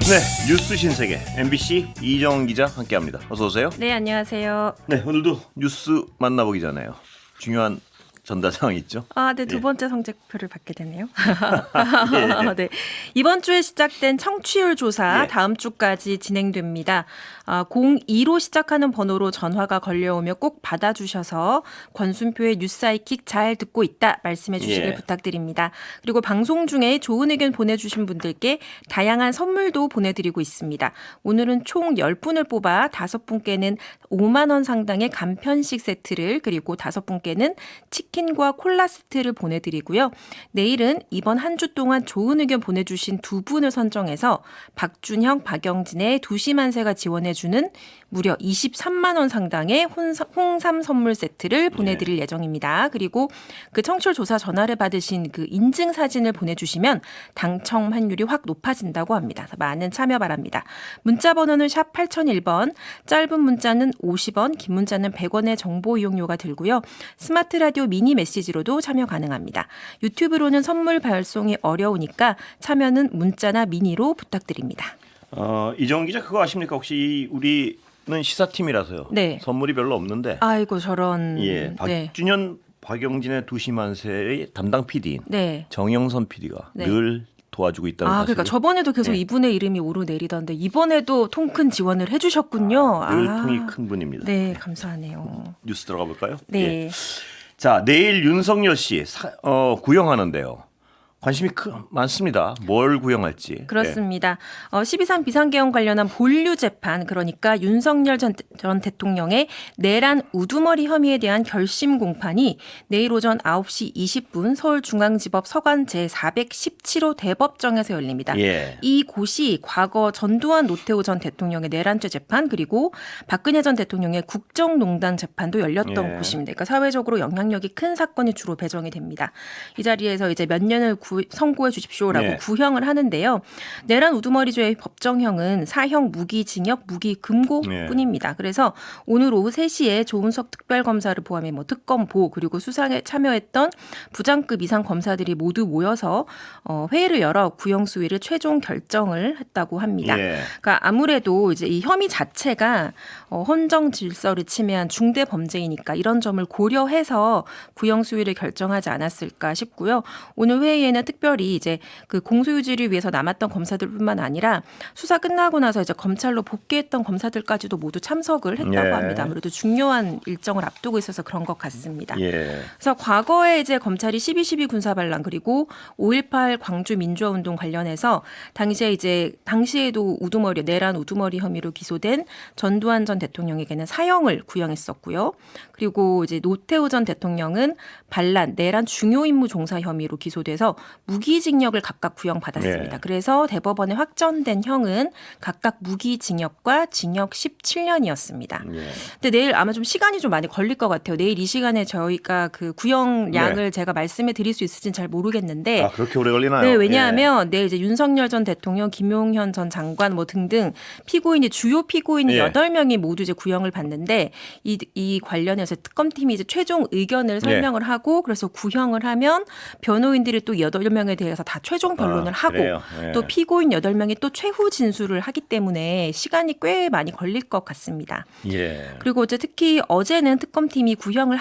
네, 뉴스 신세계 MBC 이정은 기자 함께합니다. 어서 오세요. 네, 안녕하세요. 네, 오늘도 뉴스 만나보기 전에요. 중요한 전달 사항이 있죠. 네, 두 번째 성적표를 받게 되네요. 예. 네, 이번 주에 시작된 청취율 조사 예. 다음 주까지 진행됩니다. 02로 시작하는 번호로 전화가 걸려오며 꼭 받아주셔서 권순표의 뉴스 아이킥 잘 듣고 있다 말씀해 주시길 예. 부탁드립니다. 그리고 방송 중에 좋은 의견 보내주신 분들께 다양한 선물도 보내드리고 있습니다. 오늘은 총 10분을 뽑아 5분께는 5만 원 상당의 간편식 세트를 그리고 5분께는 치킨과 콜라 세트를 보내드리고요. 내일은 이번 한 주 동안 좋은 의견 보내주신 두 분을 선정해서 박준형, 박영진의 두시만세가 지원해주는 무려 23만 원 상당의 홍삼 선물 세트를 보내드릴 예정입니다. 그리고 그 청취율 조사 전화를 받으신 그 인증 사진을 보내주시면 당첨 확률이 확 높아진다고 합니다. 많은 참여 바랍니다. 문자 번호는 샵 8001번, 짧은 문자는 50원, 긴 문자는 100원의 정보 이용료가 들고요. 스마트 라디오 미니 메시지로도 참여 가능합니다. 유튜브로는 선물 발송이 어려우니까 참여는 문자나 미니로 부탁드립니다. 이정은 기자 그거 아십니까? 혹시 우리는 시사팀이라서요. 네. 선물이 별로 없는데. 아이고 저런. 예, 네. 박준현, 박영진의 두시만세의 담당 PD인 네. 정영선 PD가 네. 늘 도와주고 있다는 사실. 그러니까 저번에도 계속 네. 이분의 이름이 오르내리던데 이번에도 통 큰 지원을 해주셨군요. 늘 통이 큰 분입니다. 네, 감사하네요. 뉴스 들어가 볼까요? 네. 예. 자, 내일 윤석열 씨 구형하는데요. 관심이 많습니다. 뭘 구형할지. 그렇습니다. 12.3 비상계엄 관련한 본류 재판, 그러니까 윤석열 전 대통령의 내란 우두머리 혐의에 대한 결심 공판이 내일 오전 9시 20분 서울중앙지법 서관 제417호 대법정에서 열립니다. 예. 이 곳이 과거 전두환 노태우 전 대통령의 내란죄 재판 그리고 박근혜 전 대통령의 국정농단 재판도 열렸던 예. 곳입니다. 그러니까 사회적으로 영향력이 큰 사건이 주로 배정이 됩니다. 이 자리에서 이제 몇 년을 선고해 주십시오라고 네. 구형을 하는데요. 내란 우두머리죄의 법정형은 사형 무기징역, 무기금고뿐입니다. 그래서 오늘 오후 3시에 조은석 특별검사를 포함해 특검보 그리고 수사에 참여했던 부장급 이상 검사들이 모두 모여서 회의를 열어 구형 수위를 최종 결정을 했다고 합니다. 예. 그러니까 아무래도 이제 이 혐의 자체가 헌정 질서를 침해한 중대 범죄이니까 이런 점을 고려해서 구형 수위를 결정하지 않았을까 싶고요. 오늘 회의에는 특별히 이제 그 공소유지를 위해서 남았던 검사들뿐만 아니라 수사 끝나고 나서 이제 검찰로 복귀했던 검사들까지도 모두 참석을 했다고 예. 합니다. 아무래도 중요한 일정을 앞두고 있어서 그런 것 같습니다. 예. 그래서 과거에 이제 검찰이 12.12 군사반란 그리고 5.18 광주 민주화운동 관련해서 당시에도 내란 우두머리 혐의로 기소된 전두환 전 대통령에게는 사형을 구형했었고요. 그리고 이제 노태우 전 대통령은 반란, 내란 중요 임무 종사 혐의로 기소돼서 무기징역을 각각 구형받았습니다. 네. 그래서 대법원에 확정된 형은 각각 무기징역과 징역 17년이었습니다. 예. 근데 내일 아마 좀 시간이 좀 많이 걸릴 것 같아요. 내일 이 시간에 저희가 그 구형량을 제가 말씀해 드릴 수 있을지는 잘 모르겠는데. 그렇게 오래 걸리나요? 네, 왜냐하면 내일 이제 윤석열 전 대통령, 김용현 전 장관 등등 주요 피고인이 예. 8명이 모두 이제 구형을 받는데 이 관련해서 특검팀이 이제 최종 의견을 설명을 하고 그래서 구형을 하면 변호인들이 또 8명에 대해서 다 최종 변론을 하고 그래요? 예. 또 피고인 8명이 또 최후 진술을 하기 때문에 시간이 꽤 많이 걸릴 것 같습니다. 예. 그리고 특히 어제는 특검팀이 구형을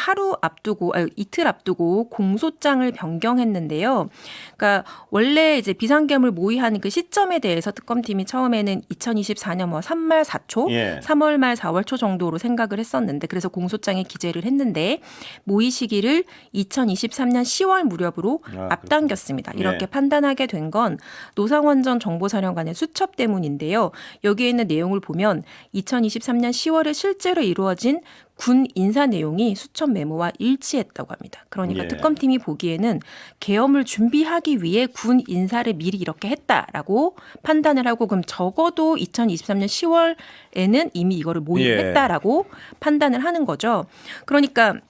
이틀 앞두고 공소장을 변경했는데요. 그러니까 원래 이제 비상계엄을 모의하는 그 시점에 대해서 특검팀이 처음에는 2024년 3말 4초, 예. 3월 말 4월 초 정도로 생각을 했었는데 그래서 공소장에 기재를 했는데 모의 시기를 2023년 10월 무렵으로 앞당겼습니다. 이렇게 예. 판단하게 된 건 노상원 전 정보사령관의 수첩 때문인데요. 여기에 있는 내용을 보면 2023년 10월에 실제로 이루어진 군 인사 내용이 수첩 메모와 일치했다고 합니다. 그러니까 예. 특검팀이 보기에는 계엄을 준비하기 위해 군 인사를 미리 이렇게 했다라고 판단을 하고 그럼 적어도 2023년 10월에는 이미 이거를 모의했다라고 판단을 하는 거죠. 그러니까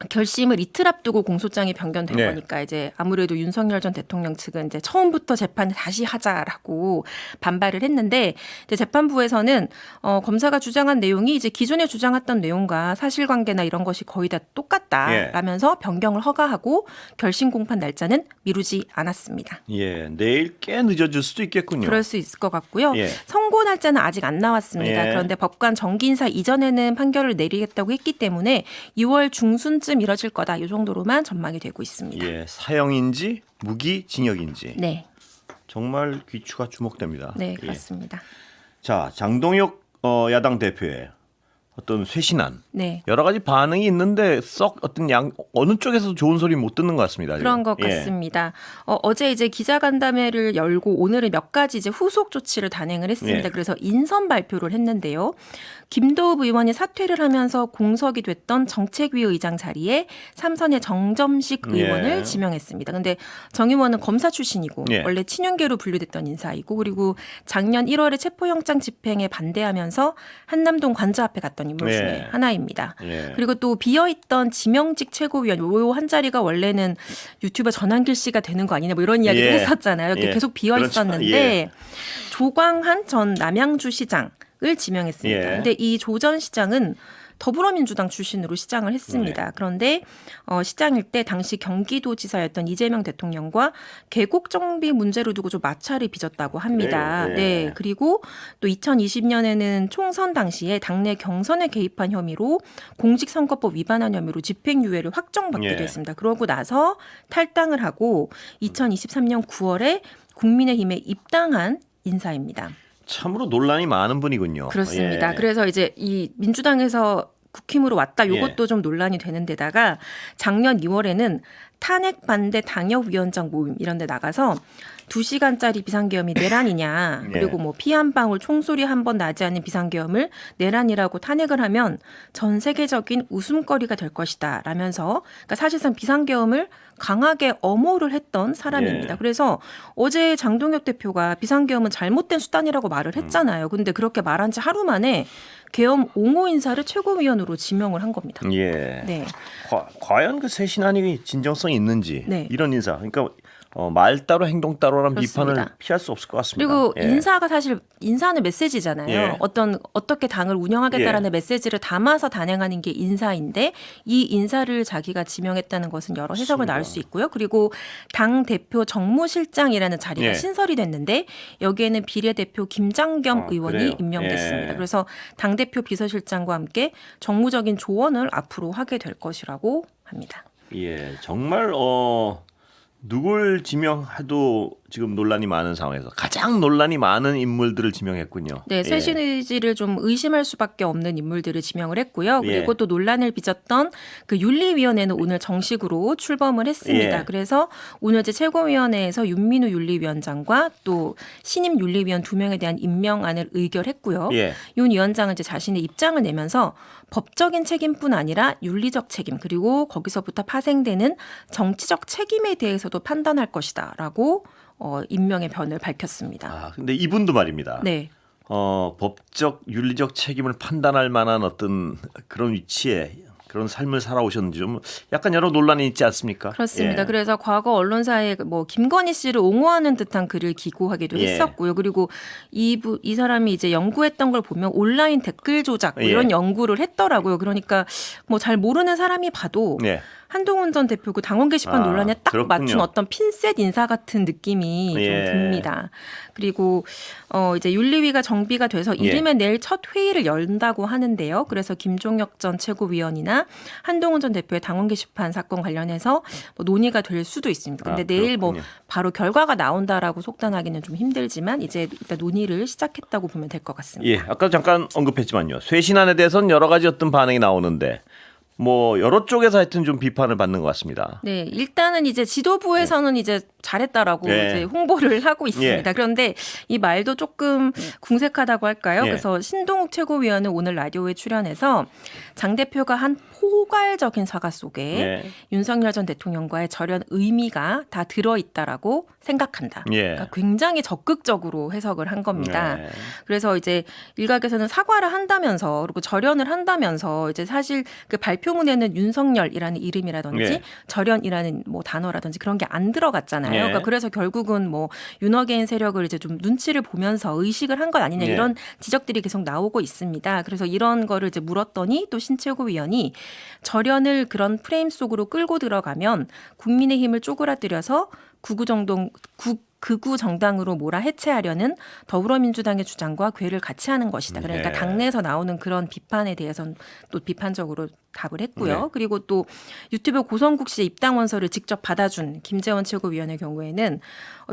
결심을 이틀 앞두고 공소장이 변경된 네. 거니까 이제 아무래도 윤석열 전 대통령 측은 이제 처음부터 재판을 다시 하자라고 반발을 했는데 이제 재판부에서는 검사가 주장한 내용이 이제 기존에 주장했던 내용과 사실관계나 이런 것이 거의 다 똑같다라면서 변경을 허가하고 결심 공판 날짜는 미루지 않았습니다. 예, 내일 꽤 늦어질 수도 있겠군요. 그럴 수 있을 것 같고요. 예. 선고 날짜는 아직 안 나왔습니다. 예. 그런데 법관 정기 인사 이전에는 판결을 내리겠다고 했기 때문에 2월 중순쯤 이뤄질 거다. 이 정도로만 전망이 되고 있습니다. 예, 사형인지 무기징역인지 네, 정말 귀추가 주목됩니다. 네 예. 그렇습니다. 자, 장동혁 야당 대표의 어떤 쇄신안 네. 여러 가지 반응이 있는데 썩 어떤 어느 쪽에서도 좋은 소리 못 듣는 것 같습니다. 그런 지금. 것 예. 같습니다. 어제 이제 기자간담회를 열고 오늘은 몇 가지 이제 후속 조치를 단행을 했습니다. 예. 그래서 인선 발표를 했는데요. 김도읍 의원이 사퇴를 하면서 공석이 됐던 정책위 의장 자리에 삼선의 정점식 의원을 예. 지명했습니다. 근데 정 의원은 검사 출신이고 예. 원래 친윤계로 분류됐던 인사이고 그리고 작년 1월에 체포영장 집행에 반대하면서 한남동 관저 앞에 갔던 인물 중에 예. 하나입니다. 예. 그리고 또 비어있던 지명직 최고위원 요 한 자리가 원래는 유튜버 전한길 씨가 되는 거 아니냐 뭐 이런 이야기를 예. 했었잖아요. 이렇게 예. 계속 비어 있었는데 그렇죠. 예. 조광한 전 남양주 시장을 지명했습니다. 예. 근데 이 조 전 시장은 더불어민주당 출신으로 시장을 했습니다. 그런데 시장일 때 당시 경기도지사였던 이재명 대통령과 계곡 정비 문제를 두고 좀 마찰을 빚었다고 합니다. 그래요? 예. 네, 그리고 또 2020년에는 총선 당시에 당내 경선에 개입한 혐의로 공직선거법 위반한 혐의로 집행유예를 확정받기도 예. 했습니다. 그러고 나서 탈당을 하고 2023년 9월에 국민의힘에 입당한 인사입니다. 참으로 논란이 많은 분이군요. 그렇습니다. 예. 그래서 이제 이 민주당에서 국힘으로 왔다. 이것도 예. 좀 논란이 되는 데다가 작년 2월에는 탄핵 반대 당협위원장 모임 이런 데 나가서 2시간짜리 비상계엄이 내란이냐. 예. 그리고 뭐 피 한 방울 총소리 한 번 나지 않는 비상계엄을 내란이라고 탄핵을 하면 전 세계적인 웃음거리가 될 것이다. 라면서 그러니까 사실상 비상계엄을 강하게 엄호를 했던 사람입니다. 예. 그래서 어제 장동혁 대표가 비상계엄은 잘못된 수단이라고 말을 했잖아요. 근데 그렇게 말한 지 하루 만에 계엄 옹호 인사를 최고위원으로 지명을 한 겁니다. 예. 네. 과연 그 쇄신안이 진정성이 있는지 네. 이런 인사. 그러니까 말 따로 행동 따로라는 그렇습니다. 비판을 피할 수 없을 것 같습니다. 그리고 예. 인사가 사실 인사는 메시지잖아요. 예. 어떻게 당을 운영하겠다라는 메시지를 담아서 단행하는 게 인사인데 이 인사를 자기가 지명했다는 것은 여러 해석을 맞습니다. 나올 수 있고요. 그리고 당 대표 정무실장이라는 자리가 예. 신설이 됐는데 여기에는 비례대표 김장겸 의원이 그래요? 임명됐습니다. 예. 그래서 당 대표 비서실장과 함께 정무적인 조언을 앞으로 하게 될 것이라고 합니다. 예, 정말 누굴 지명해도 지금 논란이 많은 상황에서 가장 논란이 많은 인물들을 지명했군요. 네, 예. 쇄신 의지를 좀 의심할 수밖에 없는 인물들을 지명을 했고요. 예. 그리고 또 논란을 빚었던 그 윤리위원회는 오늘 정식으로 출범을 했습니다. 예. 그래서 오늘 이제 최고위원회에서 윤민우 윤리위원장과 또 신임 윤리위원 2명에 대한 임명안을 의결했고요. 예. 윤 위원장은 이제 자신의 입장을 내면서 법적인 책임뿐 아니라 윤리적 책임 그리고 거기서부터 파생되는 정치적 책임에 대해서도 판단할 것이다라고 임명의 변을 밝혔습니다. 아, 근데 이분도 말입니다. 네. 법적 윤리적 책임을 판단할 만한 어떤 그런 위치에 그런 삶을 살아오셨는지 좀 약간 여러 논란이 있지 않습니까? 그렇습니다. 예. 그래서 과거 언론사에 뭐 김건희 씨를 옹호하는 듯한 글을 기고하기도 예. 했었고요. 그리고 이 사람이 이제 연구했던 걸 보면 온라인 댓글 조작 뭐 이런 예. 연구를 했더라고요. 그러니까 뭐 잘 모르는 사람이 봐도 예. 한동훈 전 대표 그 당원 게시판 아, 논란에 딱 그렇군요. 맞춘 어떤 핀셋 인사 같은 느낌이 예. 좀 듭니다. 그리고 이제 윤리위가 정비가 돼서 예. 이르면 내일 첫 회의를 연다고 하는데요. 그래서 김종혁 전 최고위원이나 한동훈 전 대표의 당원 게시판 사건 관련해서 뭐 논의가 될 수도 있습니다. 근데 내일 뭐 그렇군요. 바로 결과가 나온다라고 속단하기는 좀 힘들지만 이제 일단 논의를 시작했다고 보면 될 것 같습니다. 예, 아까 잠깐 언급했지만요. 쇄신안에 대해서는 여러 가지 어떤 반응이 나오는데 뭐 여러 쪽에서 하여튼 좀 비판을 받는 것 같습니다. 네, 일단은 이제 지도부에서는 이제 잘했다라고 예. 이제 홍보를 하고 있습니다. 예. 그런데 이 말도 조금 궁색하다고 할까요? 예. 그래서 신동욱 최고위원은 오늘 라디오에 출연해서 장 대표가 한 포괄적인 사과 속에 예. 윤석열 전 대통령과의 절연 의미가 다 들어있다라고 생각한다. 예. 그러니까 굉장히 적극적으로 해석을 한 겁니다. 예. 그래서 이제 일각에서는 사과를 한다면서 그리고 절연을 한다면서 이제 사실 그 발표 발표문에는 윤석열이라는 이름이라든지 예. 절연이라는 뭐 단어라든지 그런 게 안 들어갔잖아요. 예. 그러니까 그래서 결국은 뭐 윤어게인 세력을 이제 좀 눈치를 보면서 의식을 한 것 아니냐 예. 이런 지적들이 계속 나오고 있습니다. 그래서 이런 거를 이제 물었더니 또 신최고위원이 절연을 그런 프레임 속으로 끌고 들어가면 국민의힘을 쪼그라뜨려서 극우 정당으로 몰아 해체하려는 더불어민주당의 주장과 궤를 같이 하는 것이다. 그러니까 네. 당내에서 나오는 그런 비판에 대해서는 또 비판적으로 답을 했고요. 네. 그리고 또 유튜브 고성국 씨의 입당 원서를 직접 받아준 김재원 최고위원의 경우에는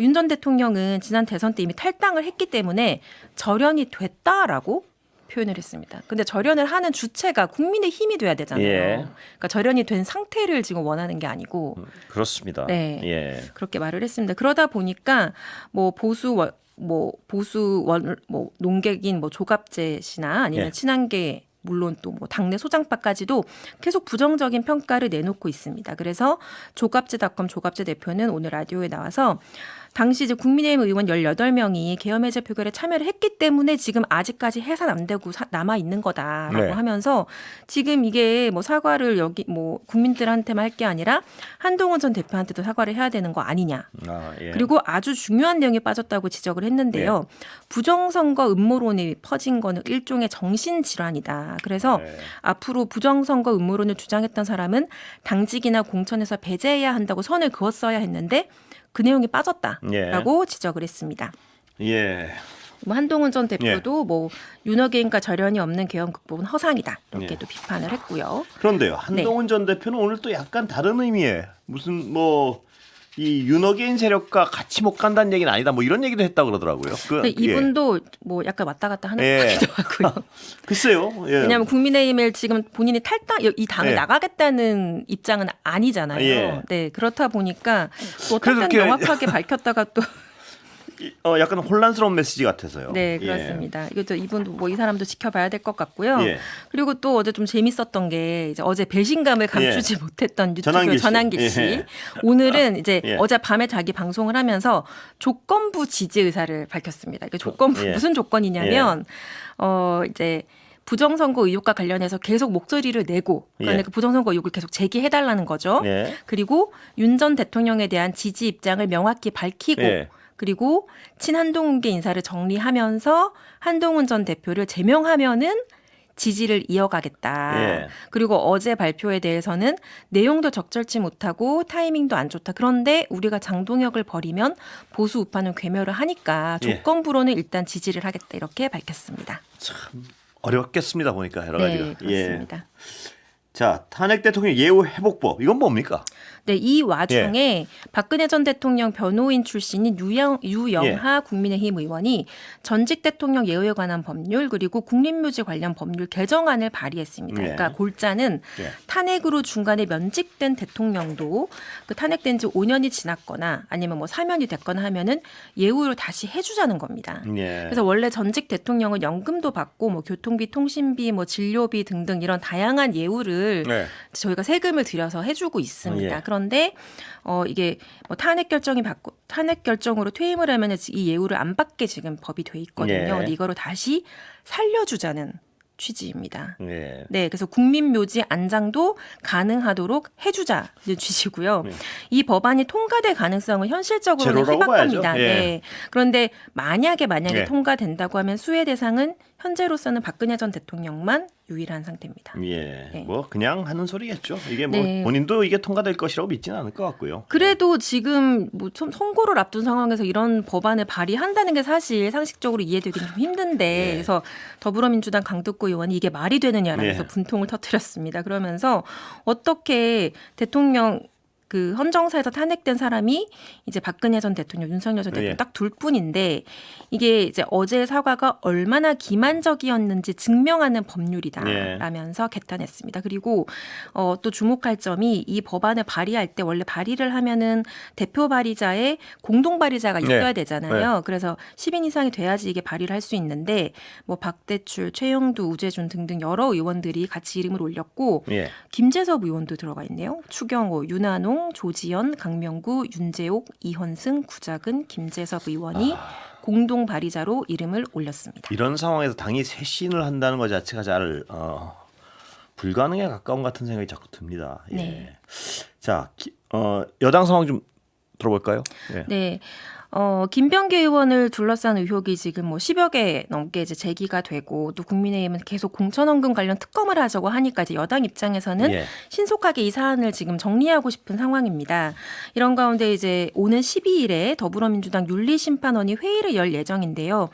윤 전 대통령은 지난 대선 때 이미 탈당을 했기 때문에 절연이 됐다라고 표현을 했습니다. 근데 절연을 하는 주체가 국민의 힘이 돼야 되잖아요. 예. 그러니까 절연이 된 상태를 지금 원하는 게 아니고 그렇습니다. 네. 예. 그렇게 말을 했습니다. 그러다 보니까 뭐 보수 농객인 뭐 조갑재 씨나 아니면 예. 친한계 물론 또 뭐 당내 소장파까지도 계속 부정적인 평가를 내놓고 있습니다. 그래서 조갑재닷컴 조갑재 대표는 오늘 라디오에 나와서 당시 이제 국민의힘 의원 18명이 계엄 해제 표결에 참여를 했기 때문에 지금 아직까지 해산 안 되고 남아 있는 거다라고 네. 하면서 지금 이게 뭐 사과를 여기 뭐 국민들한테만 할 게 아니라 한동훈 전 대표한테도 사과를 해야 되는 거 아니냐. 아, 예. 그리고 아주 중요한 내용이 빠졌다고 지적을 했는데요. 부정선거 음모론이 퍼진 거는 일종의 정신질환이다. 그래서 네. 앞으로 부정선거 음모론을 주장했던 사람은 당직이나 공천에서 배제해야 한다고 선을 그었어야 했는데 그 내용이 빠졌다라고 지적을 했습니다. 예. 뭐 한동훈 전 대표도 뭐 윤어게인과 절연이 없는 계엄 극복은 허상이다 이렇게 또 비판을 했고요. 그런데요, 한동훈 전 대표는 오늘 또 약간 다른 의미의 무슨 뭐 이 윤어게인 세력과 같이 못 간다는 얘기는 아니다. 뭐 이런 얘기도 했다고 그러더라고요. 근데 이분도 뭐 약간 왔다 갔다 하는 것 같기도 하고요. 글쎄요. 예. 왜냐하면 국민의힘을 지금 본인이 이 당을 예. 나가겠다는 입장은 아니잖아요. 예. 네, 그렇다 보니까 또 그래서 어떤 이렇게 명확하게 밝혔다가 또 약간 혼란스러운 메시지 같아서요. 네, 그렇습니다. 이것도 이분도 뭐 이 사람도 지켜봐야 될 것 같고요. 예. 그리고 또 어제 좀 재밌었던 게 이제 어제 배신감을 감추지 못했던 유튜브 전한길 씨. 전한길 씨. 예. 오늘은 이제 예. 어제 밤에 자기 방송을 하면서 조건부 지지 의사를 밝혔습니다. 그러니까 조건부 예. 무슨 조건이냐면 이제 부정선거 의혹과 관련해서 계속 목소리를 내고 그러니까 예. 그 부정선거 의혹을 계속 제기해달라는 거죠. 예. 그리고 윤 전 대통령에 대한 지지 입장을 명확히 밝히고 예. 그리고 친한동훈계 인사를 정리하면서 한동훈 전 대표를 제명하면은 지지를 이어가겠다. 예. 그리고 어제 발표에 대해서는 내용도 적절치 못하고 타이밍도 안 좋다. 그런데 우리가 장동혁을 버리면 보수 우파는 괴멸을 하니까 예. 조건부로는 일단 지지를 하겠다. 이렇게 밝혔습니다. 어렵겠습니다 보니까 여러 가지가. 네, 그렇습니다. 자, 탄핵 대통령 예우 회복법 이건 뭡니까? 네, 이 와중에 박근혜 전 대통령 변호인 출신인 유영하 국민의힘 의원이 전직 대통령 예우에 관한 법률 그리고 국립묘지 관련 법률 개정안을 발의했습니다. 그러니까 골자는 탄핵으로 중간에 면직된 대통령도 그 탄핵된 지 5년이 지났거나 아니면 뭐 사면이 됐거나 하면은 예우를 다시 해주자는 겁니다. 그래서 원래 전직 대통령은 연금도 받고 뭐 교통비, 통신비, 뭐 진료비 등등 이런 다양한 예우를 저희가 세금을 들여서 해주고 있습니다. 그런데 이게 뭐 탄핵 결정으로 퇴임을 하면 이 예우를 안 받게 지금 법이 돼 있거든요. 근데 이거를 다시 살려주자는 취지입니다. 네, 그래서 국민묘지 안장도 가능하도록 해주자는 취지고요. 이 법안이 통과될 가능성은 현실적으로는 희박합니다. 네. 그런데 만약에 통과된다고 하면 수혜 대상은 현재로서는 박근혜 전 대통령만 유일한 상태입니다. 뭐 그냥 하는 소리겠죠. 이게 뭐 본인도 이게 통과될 것이라고 믿지는 않을 것 같고요. 그래도 지금 뭐 선거를 앞둔 상황에서 이런 법안을 발의한다는 게 사실 상식적으로 이해되기는 좀 힘든데 그래서 더불어민주당 강덕구 의원이 이게 말이 되느냐라면서 분통을 터뜨렸습니다. 그러면서 어떻게 대통령 그 헌정사에서 탄핵된 사람이 이제 박근혜 전 대통령, 윤석열 전 대통령 딱 둘 뿐인데 이게 이제 어제 사과가 얼마나 기만적이었는지 증명하는 법률이다라면서 개탄했습니다. 그리고 또 주목할 점이 이 법안을 발의할 때 원래 발의를 하면은 대표 발의자에 공동 발의자가 있어야 되잖아요. 그래서 10인 이상이 돼야지 이게 발의를 할 수 있는데 뭐 박대출, 최영두, 우재준 등등 여러 의원들이 같이 이름을 올렸고 김재섭 의원도 들어가 있네요. 추경호, 윤한홍, 조지현, 강명구, 윤재옥, 이현승, 구자근, 김재섭 의원이 공동 발의자로 이름을 올렸습니다. 이런 상황에서 당이 쇄신을 한다는 것 자체가 잘 불가능에 가까운 같은 생각이 자꾸 듭니다. 예. 네. 자, 여당 상황 좀 들어볼까요? 예. 네. 김병기 의원을 둘러싼 의혹이 지금 뭐 10여 개 넘게 이제 제기가 되고 또 국민의힘은 계속 공천헌금 관련 특검을 하자고 하니까 이제 여당 입장에서는 예. 신속하게 이 사안을 지금 정리하고 싶은 상황입니다. 이런 가운데 이제 오는 12일에 더불어민주당 윤리심판원이 회의를 열 예정인데요.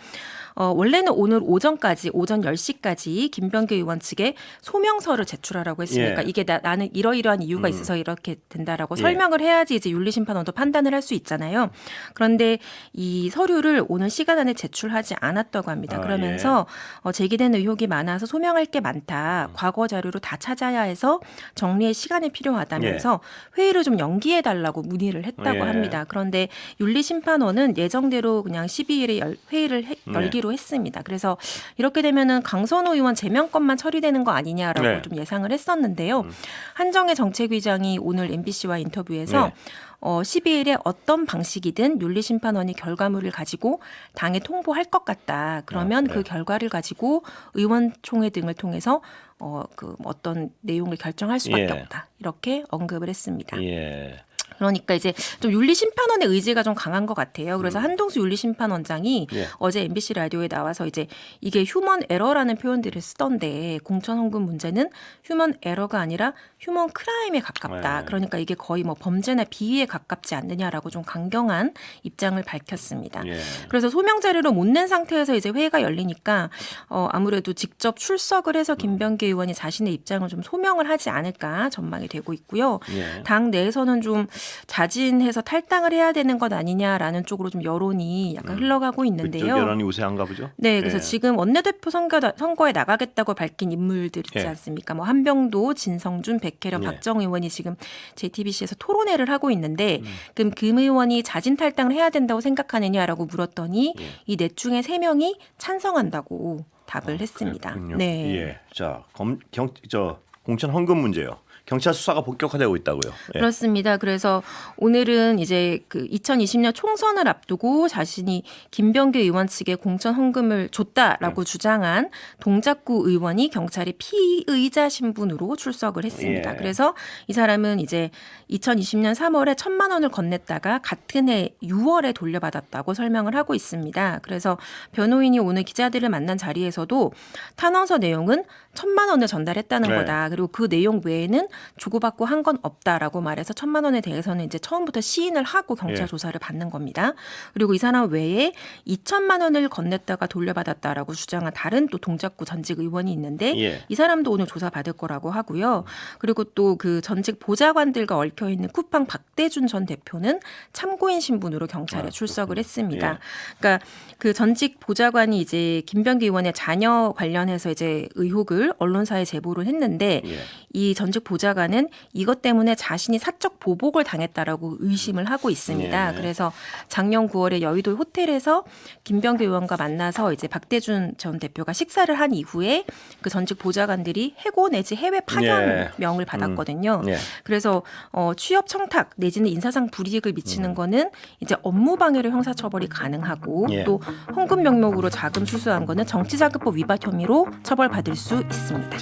원래는 오늘 오전까지 오전 10시까지 김병기 의원 측에 소명서를 제출하라고 했으니까 예. 이게 나는 이러이러한 이유가 있어서 이렇게 된다라고 예. 설명을 해야지 이제 윤리심판원도 판단을 할 수 있잖아요. 그런데 이 서류를 오늘 시간 안에 제출하지 않았다고 합니다. 그러면서 제기된 의혹이 많아서 소명할 게 많다. 과거 자료로 다 찾아야 해서 정리의 시간이 필요하다면서 회의를 좀 연기해 달라고 문의를 했다고 예. 합니다. 그런데 윤리심판원은 예정대로 그냥 12일에 회의를 열기로 했습니다. 그래서 이렇게 되면은 강선호 의원 제명권만 처리되는 거 아니냐라고 네. 좀 예상을 했었는데요. 한정혜 정책위장이 오늘 MBC와 인터뷰에서 12일에 어떤 방식이든 윤리심판원이 결과물을 가지고 당에 통보할 것 같다. 그러면 그 결과를 가지고 의원총회 등을 통해서 어떤 내용을 결정할 수밖에 없다. 이렇게 언급을 했습니다. 예. 그러니까 이제 좀 윤리심판원의 의지가 좀 강한 것 같아요. 그래서 한동수 윤리심판원장이 어제 MBC 라디오에 나와서 이제 이게 휴먼 에러라는 표현들을 쓰던데 공천헌금 문제는 휴먼 에러가 아니라 휴먼 크라임에 가깝다. 그러니까 이게 거의 뭐 범죄나 비위에 가깝지 않느냐라고 좀 강경한 입장을 밝혔습니다. 그래서 소명 자료를 못 낸 상태에서 이제 회의가 열리니까 아무래도 직접 출석을 해서 김병기 의원이 자신의 입장을 좀 소명을 하지 않을까 전망이 되고 있고요. 당 내에서는 좀 자진해서 탈당을 해야 되는 것 아니냐라는 쪽으로 좀 여론이 약간 흘러가고 있는데요. 그쪽 여론이 우세한가 보죠? 네, 그래서 지금 원내대표 선거에 나가겠다고 밝힌 인물들 있지 않습니까? 뭐 한병도, 진성준, 백혜련, 박정 의원이 지금 JTBC에서 토론회를 하고 있는데 그럼 금 의원이 자진 탈당을 해야 된다고 생각하느냐라고 물었더니 이 넷 중에 3명이 찬성한다고 답을 했습니다. 그렇군요. 네. 예. 자, 공천 헌금 문제요. 경찰 수사가 본격화되고 있다고요. 그렇습니다. 그래서 오늘은 이제 그 2020년 총선을 앞두고 자신이 김병기 의원 측에 공천 헌금을 줬다라고 주장한 동작구 의원이 경찰의 피의자 신분으로 출석을 했습니다. 그래서 이 사람은 이제 2020년 3월에 1,000만 원을 건넸다가 같은 해 6월에 돌려받았다고 설명을 하고 있습니다. 그래서 변호인이 오늘 기자들을 만난 자리에서도 탄원서 내용은 1,000만 원을 전달했다는 거다. 그리고 그 내용 외에는 주고받고 한 건 없다라고 말해서 1,000만 원에 대해서는 이제 처음부터 시인을 하고 경찰 조사를 받는 겁니다. 그리고 이 사람 외에 2,000만 원을 건넸다가 돌려받았다라고 주장한 다른 또 동작구 전직 의원이 있는데 이 사람도 오늘 조사 받을 거라고 하고요. 그리고 또 그 전직 보좌관들과 얽혀 있는 쿠팡 박대준 전 대표는 참고인 신분으로 경찰에 출석을 했습니다. 그러니까 그 전직 보좌관이 이제 김병기 의원의 자녀 관련해서 이제 의혹을 언론사에 제보를 했는데 이 전직 보좌관은 이것 때문에 자신이 사적 보복을 당했다라고 의심을 하고 있습니다. 그래서 작년 9월에 여의도 호텔에서 김병기 의원과 만나서 이제 박대준 전 대표가 식사를 한 이후에 그 전직 보좌관들이 해고 내지 해외 파견명을 받았거든요. 그래서 취업 청탁 내지는 인사상 불이익을 미치는 거는 이제 업무 방해로 형사처벌이 가능하고 또 헌금 명목으로 자금 수수한 거는 정치자금법 위반 혐의로 처벌받을 수 있습니다.